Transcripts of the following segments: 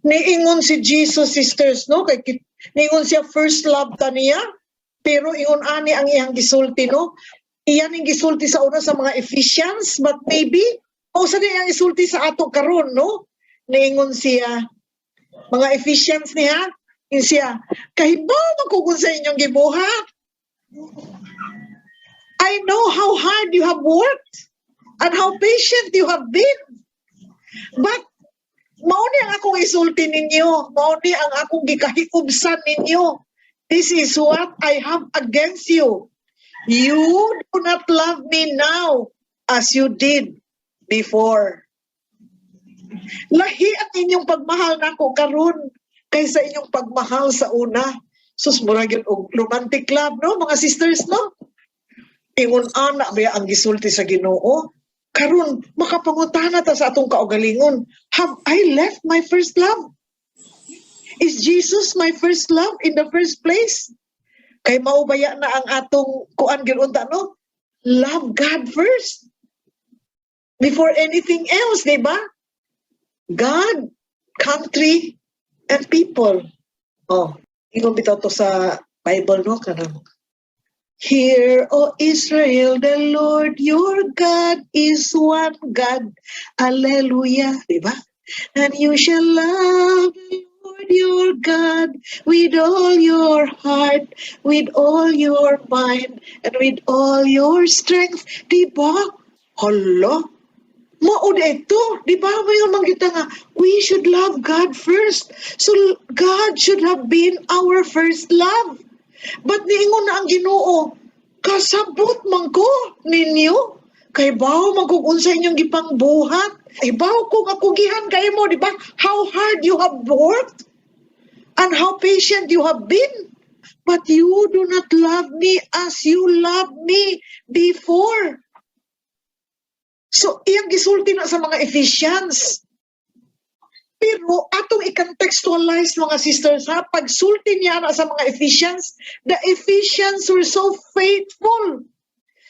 Niingon si Jesus, sisters, no? Kay niingon siya first love kaniya, pero ingon ani ang iyang gisulti, no? Iyan ang gisulti sa una sa mga Ephesians, but maybe o sa iyang gisulti sa ato karon, no? Niingon siya mga Ephesians niya, siya kahibaw magkukun sa inyong gibuhat. I know how hard you have worked and how patient you have been. But mao ni ang akong isulti ninyo, mao ni ang akong gikahikubsan ninyo. This is what I have against you. You do not love me now as you did before. Lahi ang inyong pagmahal nako karon kaysa inyong pagmahal sa una. Sus, murag yun og romantic love, no? Mga sisters, no? Ingon ana ba ang gisulti sa Ginoo? Karon makapangutana ta sa atong kaugalingon, have I left my first love? Is Jesus my first love in the first place? Kay maubaya na ang atong kuan ginunta, no? Love God first before anything else, di ba? God, country, and people. Oh, ingon bitaw to sa Bible, no? Kanang Hear, O Israel, the Lord your God is one God. Alleluia. Diba? And you shall love the Lord your God with all your heart, with all your mind, and with all your strength. Diba? Hala? Maud ito. Diba? Mayroon manggita nga, we should love God first. So God should have been our first love. But niingon na ang Ginoo, kasabot man ko ninyo, kay bawo magkugun sa inyong gipangbuhat, ay bawo kung ako gihan kayo mo, di ba? How hard you have worked, and how patient you have been. But you do not love me as you loved me before. So, iyang gisulti na sa mga Ephesians. Pero atong i-contextualize mga sisters ha, pagsulti niya na sa mga Ephesians, the Ephesians were so faithful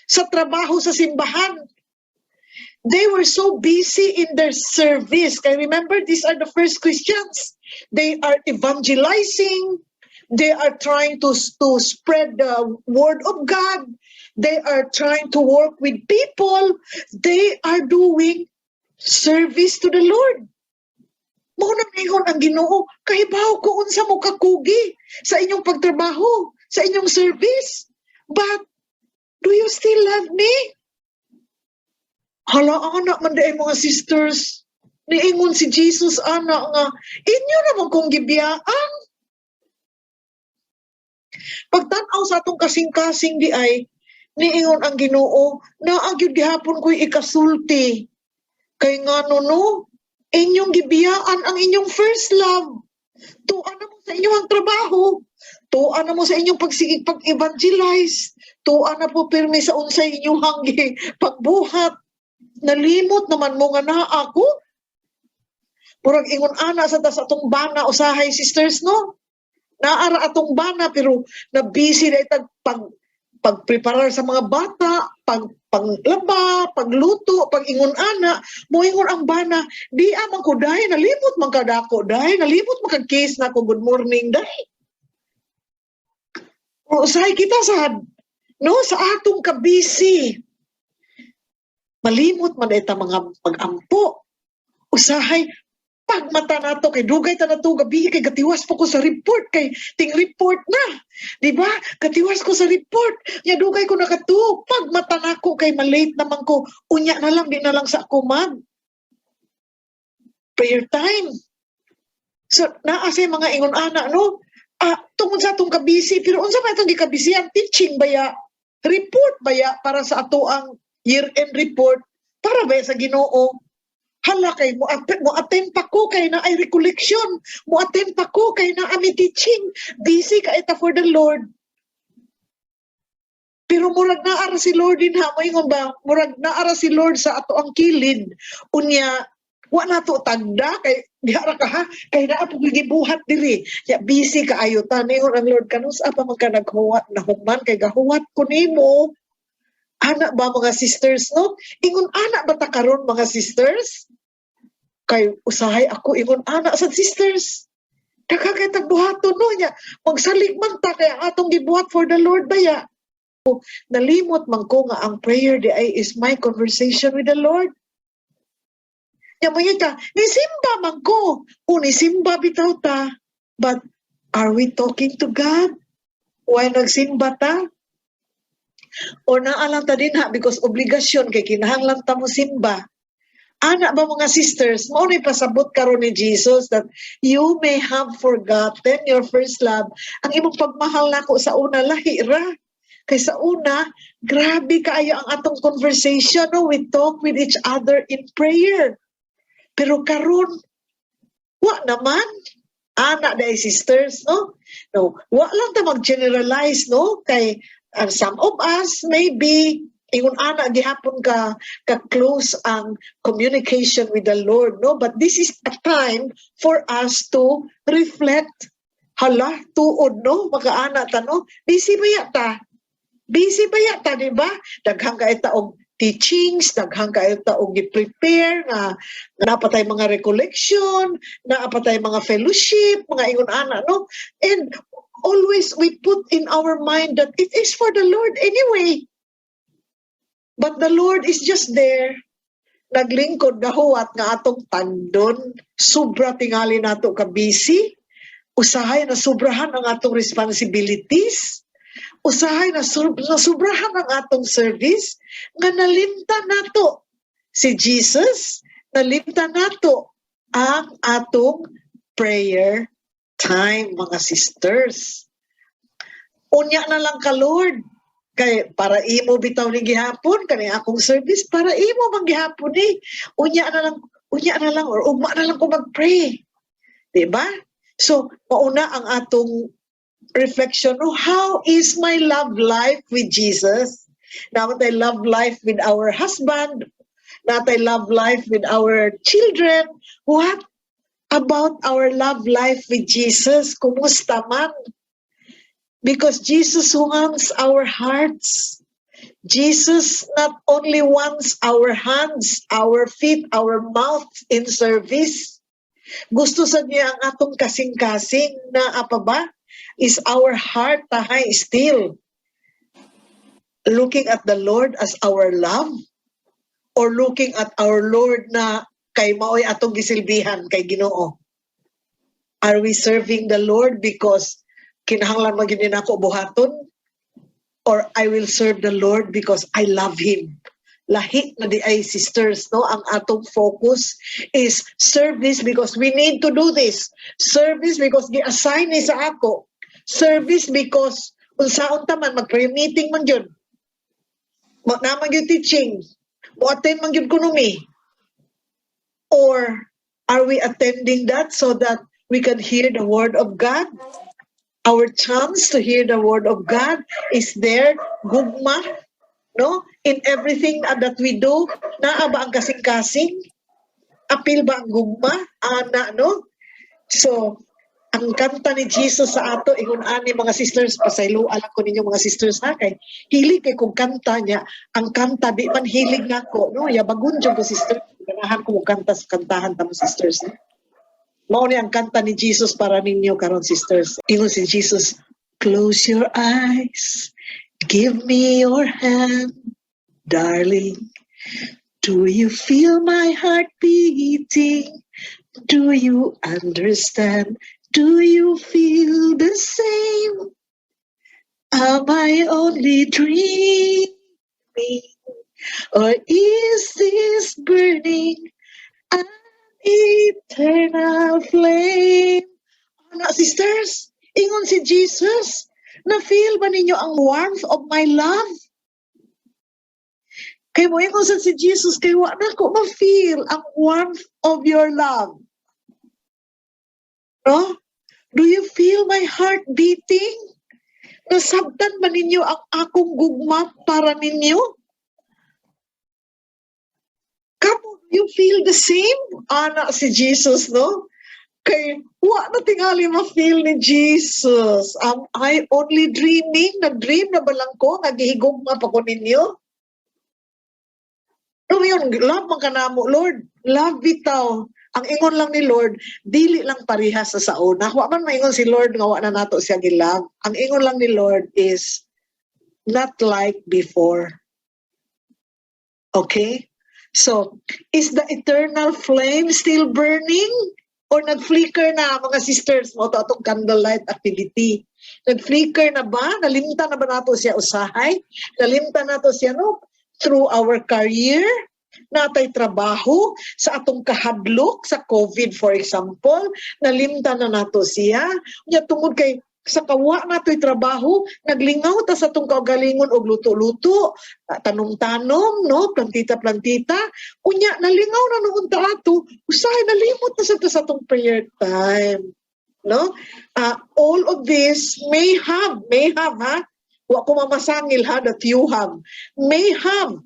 sa trabaho sa simbahan. They were so busy in their service. Kaya remember, these are the first Christians. They are evangelizing. They are trying to spread the word of God. They are trying to work with people. They are doing service to the Lord. Mao na mingon ang Ginoo, kahibaw ko unsa mo kakugi sa inyong pagtrabaho, sa inyong service. But do you still love me? Hala, anak man daay mga sisters. Niingon si Jesus, anak nga, inyo naman kong gibiyaan. Pagtanaw sa atong kasing-kasing di ay, niingon ang Ginoo, naagyud gihapon ko'y ikasulti. Kay nga no, inyong gibiyaan ang inyong first love. Tuan na mo sa inyong trabaho. Tuan na mo sa inyong pag-evangelize. Tuan na po pirmi sa unsay inyong hanggi pagbuhat. Nalimot naman mo nga na ako. Murag ingon ana sa atong bana usahay sisters, no? Naara atong bana pero na busy na itag pagpreparar sa mga bata, panglaba, pagluto, pag-ingon ana, moingon ang bana, di amang ko dahi, nalimot man kadako dahi, nalimot man kag-case na ko, good morning dahi. O usahay kita sa, no, sa atong kabisi, malimot man ita mga pag-ampo, usahay, pagmata nato kay dugay ta nato gabi kay gatiwas po ko sa report kay ting report na, di ba? Gatiwas ko sa report, nya dugay ko nakatuog, pagmata nako kay malate naman ko, unya na lang di na lang sa ako mag prayer time. So naa say mga ingon ana, no? Tungod sa atong kabisi, pero unsa man itong gikabisihan, teaching baya, report baya para sa ato ang year-end report para baya sa Ginoo. Hala kay mo attend pa ko kay na ay recollection, mo attend pa ko kay na ami teaching, busy ka ita for the Lord. Pero murag naara si Lord din ha, moingon ba, murag naara si Lord sa ato ang kilid, unya wa nato tagda kay diara ka ha, kay naa po gibuhat diri, ya busy ka ayo ta, ningon ang Lord kanus apa man ka naghuwat na human kay gahuwat ko nimo. Anak ba mga sisters, no? Ingon anak ba ta karon mga sisters? Kay usahay ako ingon anak sa sisters. Nakakay tagbuhaton no niya. Magsalig man ta kaya atong gibuhat for the Lord baya. Nalimot man ko nga ang prayer di ay is my conversation with the Lord. Nya mo ka, nisimba man ko. O nisimba bitaw ta. But are we talking to God? Why nagsimba ta? O naalang ta din ha because obligasyon kay kinahanglan ta mo simba. Ana ba mga sisters, mao ni pasabot karon ni Jesus that you may have forgotten your first love. Ang imong pagmahal nako sa una lahi ra. Kay sa una, grabe kaayo ang atong conversation, no? We talk with each other in prayer. Pero karon, wa naman. Ana dai sisters, no? No, wa lang ta mag-generalize, no? Kay some of us maybe ingon ana gihapon ka close ang communication with the Lord, no? But this is a time for us to reflect. Hala, tuod, no? Makaana ta, no? Busy ba yata? Busy ba yata, di ba? Daghang ka itaog teachings, daghang ka itaog i-prepare, na napatay mga recollection, napatay mga fellowship, mga ingon ana, no? And always we put in our mind that it is for the Lord anyway. But the Lord is just there. Naglingkod gahuwat nga atong tandon. Sobra tingali nato ka busy. Usahay na sobrahan ang atong responsibilities. Usahay na sobrahan ang atong service. Nga nalimta nato si Jesus. Nalimta nato ang atong prayer time, mga sisters. Unya na lang ka, Lord. Kay para imo bitaw ni gihapon kani akong service para imo man gihapon ni unya na lang or ugma na lang ko mag-pray, di ba? So mauna ang atong reflection, no, how is my love life with Jesus? Natay love life with our husband, natay love life with our children. What about our love life with Jesus? Kumusta man? Because Jesus wants our hearts. Jesus not only wants our hands, our feet, our mouth in service. Gusto sa niya ang atong kasing-kasing na apa ba? Is our heart tahay still looking at the Lord as our love? Or looking at our Lord na kay maoy atong gisilbihan kay Ginoo? Are we serving the Lord because kinahanglan magin ako buhaton, or I will serve the Lord because I love Him? Lahi na di ay sisters, no? Ang atong focus is service because we need to do this. Service because gi-assign ni sa ako. Service because unsaon ta man mag-prayer meeting man gyud. Naman gyud teaching. Mo-attend man gyud kuno mi. Or are we attending that so that we can hear the word of God? Our chance to hear the word of God is there, gugma, no? In everything that we do, naa ba ang kasing-kasing? Apil ba ang gugma? Ana, no? So, ang kanta ni Jesus sa ato, ingon ani mga sisters, pasaylo, alam ko ninyo mga sisters ha, kay hilig kay kong kanta niya, ang kanta, di man hilig na ko, no? Yabagun dyan ko sisters, ganahan ko mong kanta sa kantahan tamo sisters, no? Mao ni ang kanta ni Jesus para ninyo karon sisters. Ingon si Jesus, close your eyes, give me your hand, darling. Do you feel my heart beating? Do you understand? Do you feel the same? Am I only dreaming? Or is this burning an eternal flame? Ana sisters, ingon si Jesus, na-feel ba ninyo ang warmth of my love? Kay mo ingon sa si Jesus, kay wa na ko ma-feel ang warmth of your love. No? Do you feel my heart beating? Nasabtan ba ninyo ang akong gugma para ninyo? Kamu, do you feel the same? Ana si Jesus, no? Kay, wa na tingali ma-feel ni Jesus. Am I only dreaming? Nag-dream na ba lang ko? Nagihigugma pa ko ninyo? No, yun, love man ka na mo, Lord. Love bitaw Ang ingon lang ni Lord, dili lang parihas sa sauna. Wa man maingon si Lord nga wa na nato siya gilag. Ang ingon lang ni Lord is not like before. Okay? So, is the eternal flame still burning? Or nag-flicker na, mga sisters mo, ito atong candlelight activity? Nag-flicker na ba? Nalimta na ba nato siya usahay? Nalimta nato siya, no? Through our career, natay trabaho, sa atong kahadlok, sa COVID, for example, nalimta na nato siya. Nya tungod kay sa kawa nato'y trabaho, naglingaw ta sa atong kaugalingon og luto-luto, tanom-tanom, no, plantita-plantita. Unya nalingaw na noon ta ato, usahay nalimot na sa atong prayer time. No? All of this may have ha, wa ko mamasangil ha, that you have, may have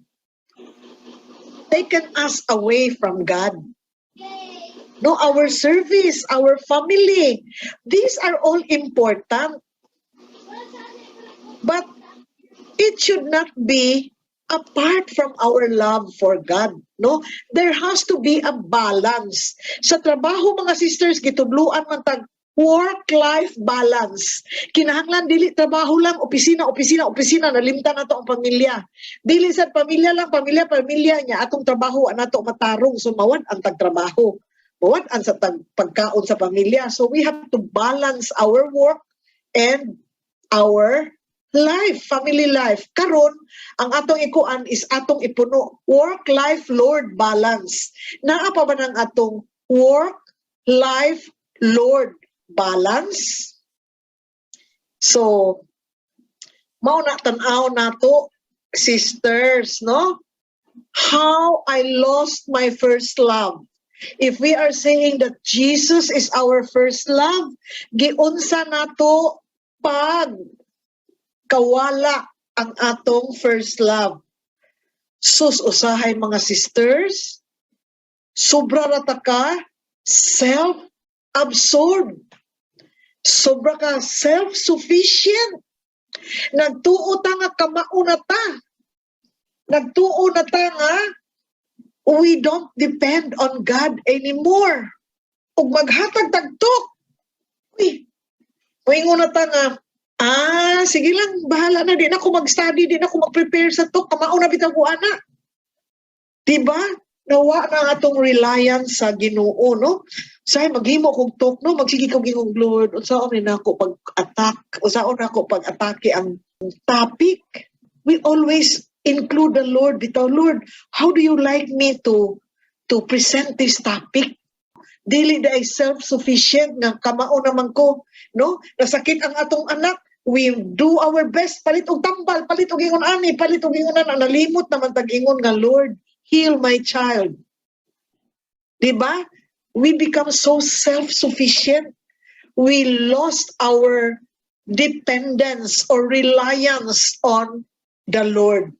taken us away from God. No, our service, our family, these are all important. But it should not be apart from our love for God. No, there has to be a balance. Sa trabaho, mga sisters, gitudluan man tag work-life balance. Kinahanglan dili trabaho lang, opisina, nalimta na to ang pamilya. Dili sa pamilya lang, pamilya niya, atong trabaho, nato matarong, so mawad ang tagtrabaho. Mawad ang sa pagkaon sa pamilya. So we have to balance our work and our life, family life. Karon, ang atong ikuan is atong ipuno, work-life, Lord, balance. Naa pa ba ng atong work-life, Lord, balance? So, mao na tan-aw nato, sisters, no? How I lost my first love. If we are saying that Jesus is our first love, giunsa nato pag kawala ang atong first love. Sus usahay mga sisters, sobra rata ka self-absorbed. Sobra ka self-sufficient. Nagtuo ta nga kamao na ta. Nagtuo na ta nga we don't depend on God anymore. Ug maghatag tagtok. Uy, moingon na ta nga, sige lang, bahala na, di na ako mag-study, di na ako mag-prepare sa tok, kamao na bitang ko ana. Diba? Nawa na atong reliance sa Ginoo, no? Say maghimo kog tok, no? Magsige kog gingog Lord, unsaon ni nako pag-attack, unsaon nako pag-atake ang topic. We always include the Lord bitaw, Lord, how do you like me to present this topic? Dili da ay self-sufficient nga kamao naman ko, no? Nasakit ang atong anak, we do our best, palit og tambal, palit og ingon ani, palit og ingon na, nalimot naman tag-ingon nga, Lord, heal my child. Diba? We become so self-sufficient. We lost our dependence or reliance on the Lord.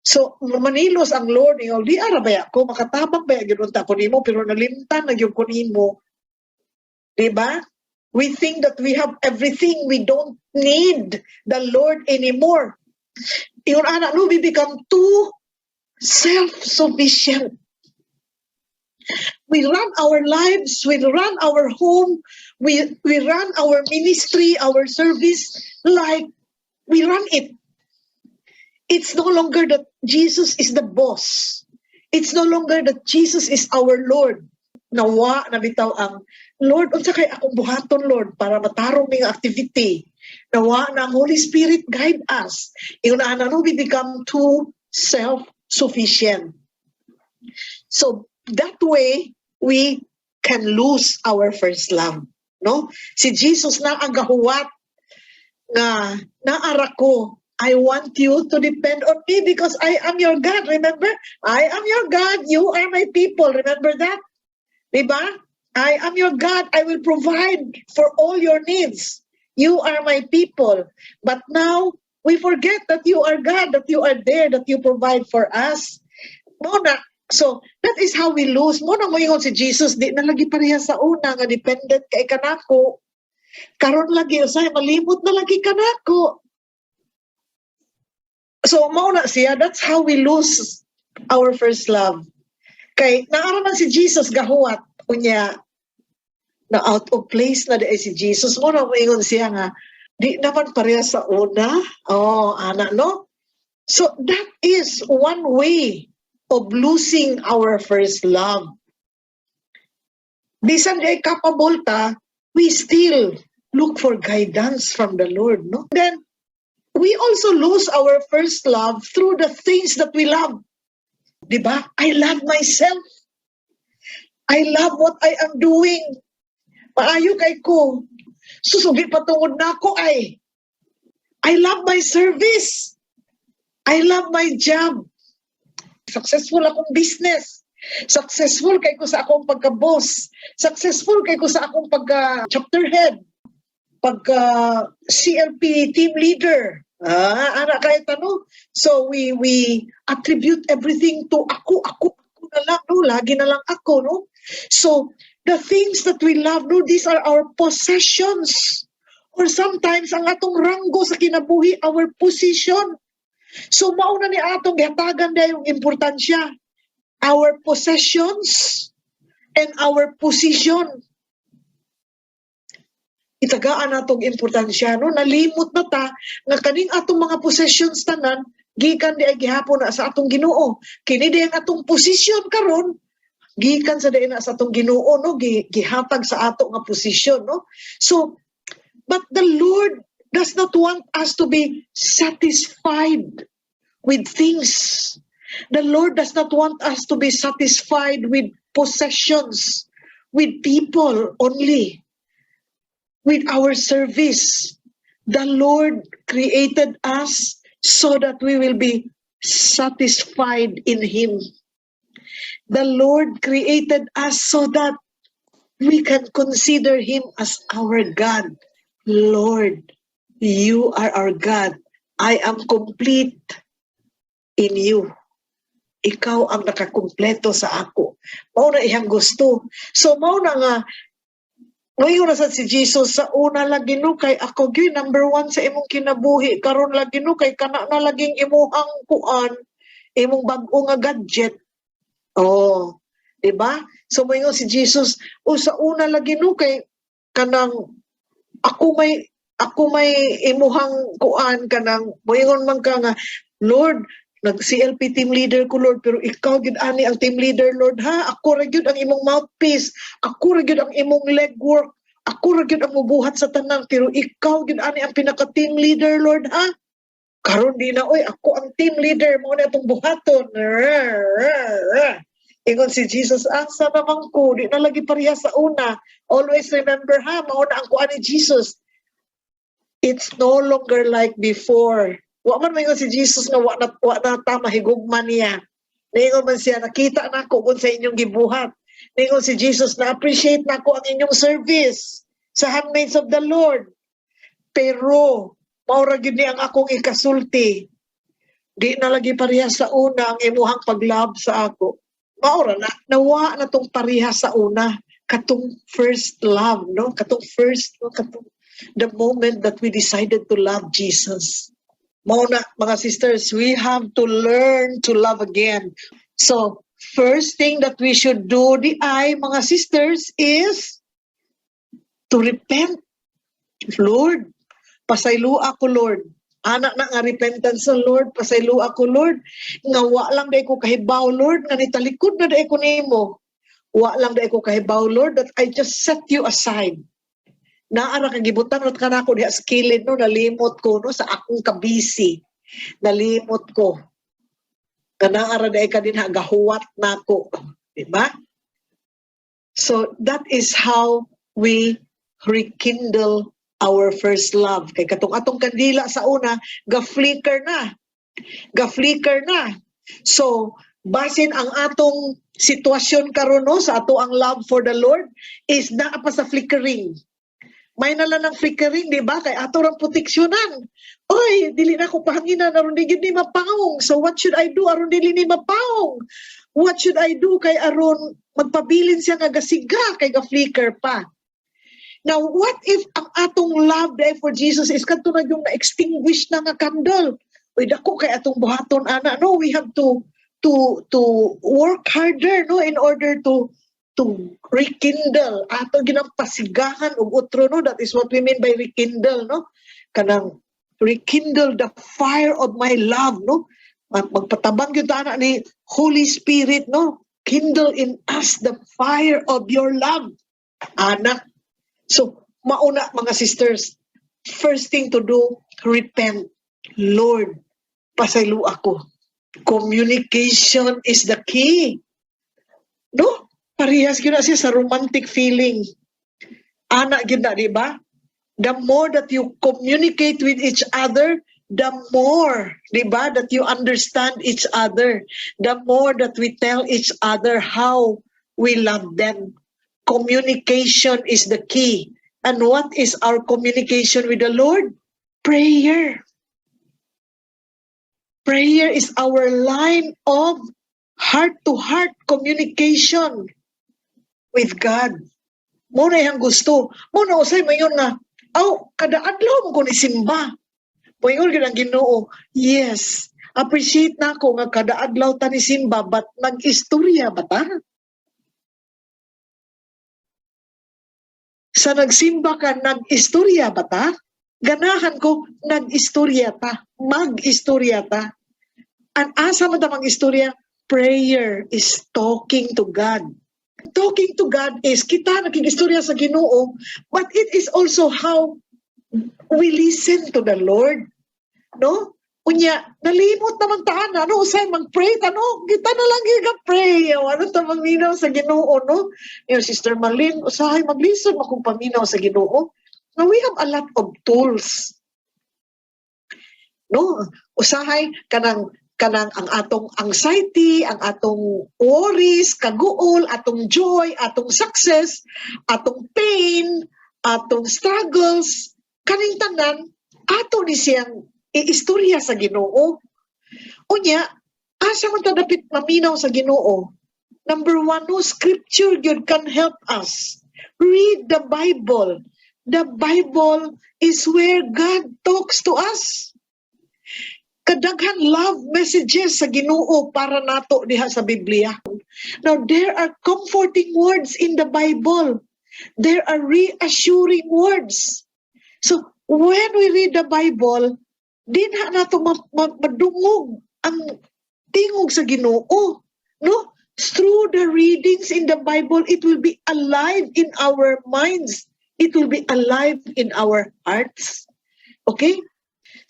So, manilos ang Lord, di ara ba ako, makatabang ba yung ginunta ko nimo, pero nalimtan na yung ko nimo. Diba? We think that we have everything, we don't need the Lord anymore. Yung anak, no, we become too self-sufficient. We run our lives, we run our home, we run our ministry, our service, like we run it. It's no longer that Jesus is the boss. It's no longer that Jesus is our Lord. Nawa na bitaw ang Lord, unsa kay akong buhaton, Lord, para matarong ning activity. Nawa na ang Holy Spirit guide us. Yung we become too self-sufficient. So that way we can lose our first love, no? Si Jesus na ang gahuwat nga naara ko, I want you to depend on me because I am your God. Remember? I am your God. You are my people. Remember that? Diba? I am your God. I will provide for all your needs. You are my people. But now, we forget that you are God, that you are there, that you provide for us. Muna, so, that is how we lose. Muna mo yung si Jesus, di na lagi pareha sa una, nga dependent kay kanako. Karon lagi, usay, malimot na lagi kanako. So, mauna siya, that's how we lose our first love. Kay, naaraman si Jesus gahuwat, Unya, na out of place na di ay si Jesus mo na moingon siya nga di naman pareha sa una. Oh, ana no? So that is one way of losing our first love. Bisan di ay capable ta, we still look for guidance from the Lord, no? Then we also lose our first love through the things that we love. Diba? I love myself. I love what I am doing. Maayo kay ko. Susugi patungod na ako ay. I love my service. I love my job. Successful akong business. Successful kay ko sa akong pagka-boss. Successful kay ko sa akong pagka-chapter head. Pagka-CLP team leader. Ana kahit ano. So we attribute everything to ako na lang, no? Lagi na lang ako, no? So the things that we love, no, these are our possessions. Or sometimes, ang atong ranggo sa kinabuhi, our position. So, mauna ni atong gihatagan na yung importansya. Our possessions and our position. Itagaan natong importansya, no? Nalimot na ta, nga kaning atong mga possessions tanan, gikan di ay gihapon na sa atong Ginoo. Kini di ang atong position karon, gikan sa daina sa atong Ginoo, no, gihatag sa ato nga posisyon, no. So but the Lord does not want us to be satisfied with things. The Lord does not want us to be satisfied with possessions, with people only, with our service. The Lord created us so that we will be satisfied in Him. The Lord created us so that we can consider Him as our God. Lord, you are our God. I am complete in you. Ikaw ang nakakumpleto sa ako. Mao na iyang gusto. So mao na nga, ngayon na si Jesus sa una lagi no kay ako gyud number 1 sa imong kinabuhi. Karon lagi no kay kana na laging imuhang kuan, imong bag-o nga gadget. Oh, di ba? So moingon si Jesus, sa una lagi no kay kanang ako may imuhang kuan kanang moingon man ka nga, Lord, nag-CLP team leader ko, Lord, pero ikaw gid ani ang team leader, Lord, ha? Ako ra gyud ang imong mouthpiece, ako ra gyud ang imong legwork, ako ra gyud ang mubuhat sa tanan, pero ikaw gid ani ang pinaka-team leader, Lord, ha? Karon di na, oy, ako ang team leader, mo na itong buhaton. Ingon si Jesus, asa naman ko, di na lagi pareha sa una. Always remember, ha, mauna ang kuan ni Jesus. It's no longer like before. Wa man mayon si Jesus nga wa na ta mahigugman niya. Ningon man siya, nakita na ko kung sa inyong gibuhat. Ningon si Jesus, na-appreciate na ko ang inyong service sa handmaids of the Lord. Pero, maura gid ni ang akong ikasulti. Di na lagi pareha sa una ang imuhang paglab sa ako. Maura na, nawa na tong pareha sa una. Katong first love, no? Katong first, no? Katong the moment that we decided to love Jesus. Mauna, mga sisters, we have to learn to love again. So, first thing that we should do, mga sisters, is to repent. Lord, pasaylo ako, Lord. Anak na nga repentance, Lord, pasaylo ako, Lord. Nga wa lang day ko kahibaw, Lord, nga nitalikod na day ko nimo. Wa lang day ko kahibaw, Lord, that I just set you aside. Naara kang gibutan at kanako diha skilled, no, nalimot ko, no, sa akong kabisi. Nalimot ko. Kanaara day ka din gahuwat nako, di ba? So that is how we rekindle our first love. Kay katong atong kandila sa una, ga-flicker na. Ga-flicker na. So, basin ang atong sitwasyon karon, no, sa ato ang love for the Lord is naa pa sa flickering. May nala ng flickering, di ba? Kay ato rang proteksyonan. Oy, dili na ko pahanginan, aron di gid ni mapaong. So what should I do aron dili ni mapaong? What should I do kay aron magpabilin siya nga gasiga kay ga-flicker pa? Now, what if ang atong love day for Jesus is kadto na yung na-extinguish na nga candle? Uy, dako kay atong buhaton ana, no? We have to work harder, no, in order to to rekindle, ato ginampasigahan og utro, no? That is what we mean by rekindle, no? Kanang rekindle the fire of my love, no? Magpatabang yun ta ni Holy Spirit, no? Kindle in us the fire of your love, anak. So, mauna mga sisters, first thing to do, repent. Lord, pasaylo ako. Communication is the key. No? Parehas yun na siya sa romantic feeling. Anak yun na, di ba? The more that you communicate with each other, the more, di ba, that you understand each other. The more that we tell each other how we love them. Communication is the key. And what is our communication with the Lord? Prayer. Prayer is our line of heart-to-heart communication with God. Muna yung gusto. Muna usay mayon nga, kada adlaw mo ko ni simba. Mayon yun ang Ginoo. Yes, appreciate na ako nga kada adlaw ta ni simba, but nag-istorya ba ta? Sa nagsimba ka, nag-istorya ba ta? Ganahan ko, nag-istorya ta. Mag-istorya ta. Ang asa mo tamang istorya, prayer is talking to God. Talking to God is, kita naging-istorya sa Ginoo, but it is also how we listen to the Lord. No? Unya, nalimot naman taan, ano, usay, mag-pray, ano, kita na lang yung pray, ano, tamang minaw sa Ginoo, no? Yung Sister Marlene, usahay, mag-listen akong paminaw sa Ginoo. Now, we have a lot of tools. No? Usahay, kanang ang atong anxiety, ang atong worries, kaguol, atong joy, atong success, atong pain, atong struggles, kaning tanan, ato ni siyang iistorya sa Ginoo. Unya, asa man ta dapit maminaw sa Ginoo? Number one, no, scripture yun can help us. Read the Bible. The Bible is where God talks to us. Kadaghan love messages sa Ginoo para nato diha sa Biblia. Now, there are comforting words in the Bible. There are reassuring words. So, when we read the Bible, din nato madungog ang tingog sa Ginoo. No? Through the readings in the Bible, it will be alive in our minds. It will be alive in our hearts. Okay?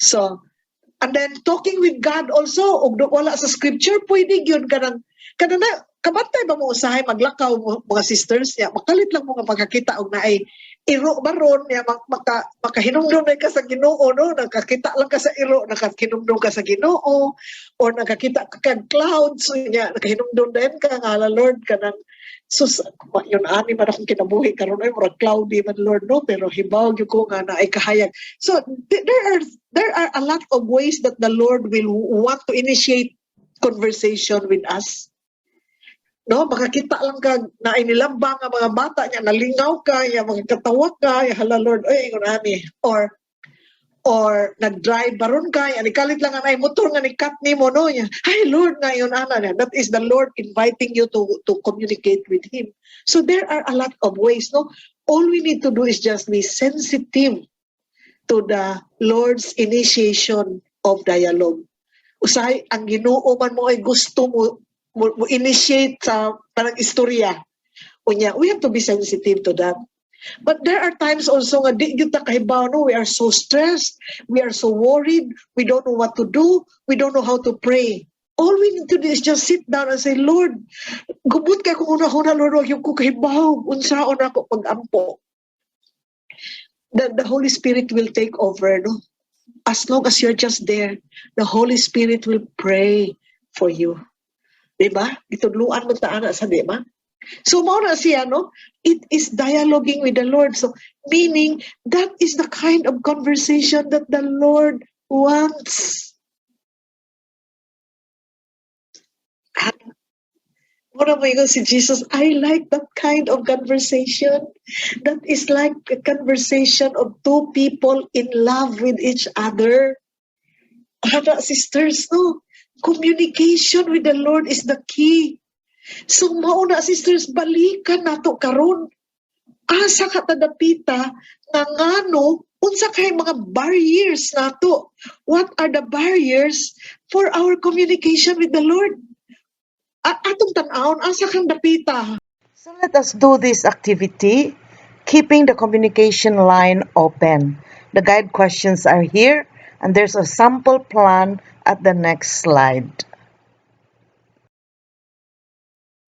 So, and then talking with God also, og wala sa scripture, pwede yun kanang kabantay ba mo usahay maglakaw mga sisters, ya makalit lang mo nga magkakita og naay iro baron, ya makahinumdum ka sa Ginoo, no? Nakakita lang ka sa iro, nakahinumdum ka sa Ginoo, or nakakita ka kag clouds, ya nakahinumdum din ka nga Lord kanang sus, yun ani man akong kinabuhi karon ay murag cloudy man Lord, no, pero hibaw gyud ko nga na ay kahayag. So there are a lot of ways that the Lord will want to initiate conversation with us. No, makakita lang ka na inilambang ang mga bata niya, nalingaw ka, ya magkatawa ka, ya hala Lord, ay ingon ani, or nag-drive baron ka, ani kalit lang ang ay motor nga ni cut nimo, no, ya ay Lord nga yun ana niya. That is the Lord inviting you to communicate with Him. So there are a lot of ways, no. All we need to do is just be sensitive to the Lord's initiation of dialogue. Usahay ang Ginoo man mo ay gusto mo initiate sa parang istorya. Unya, we have to be sensitive to that. But there are times also nga di gyud ta kahibaw, no, we are so stressed, we are so worried, we don't know what to do, we don't know how to pray. All we need to do is just sit down and say, Lord, gubot kay kung una-una, Lord, wag yung ko kahibaw, unsaon ako pag-ampo. The Holy Spirit will take over, no? As long as you're just there, the Holy Spirit will pray for you. Diba? Itudluan mo taana sa diba? So, mauna siya, no? It is dialoguing with the Lord. So, meaning, that is the kind of conversation that the Lord wants. Muna mo yun si Jesus, I like that kind of conversation. That is like a conversation of two people in love with each other. Sisters, no? Communication with the Lord is the key. So mao na sisters, balikan nato karon. Asa ka tadapita nga ngano unsa kay mga barriers nato? What are the barriers for our communication with the Lord? Atong tan-awon asa kang dapita. So let us do this activity, keeping the communication line open. The guide questions are here, and there's a sample plan at the next slide.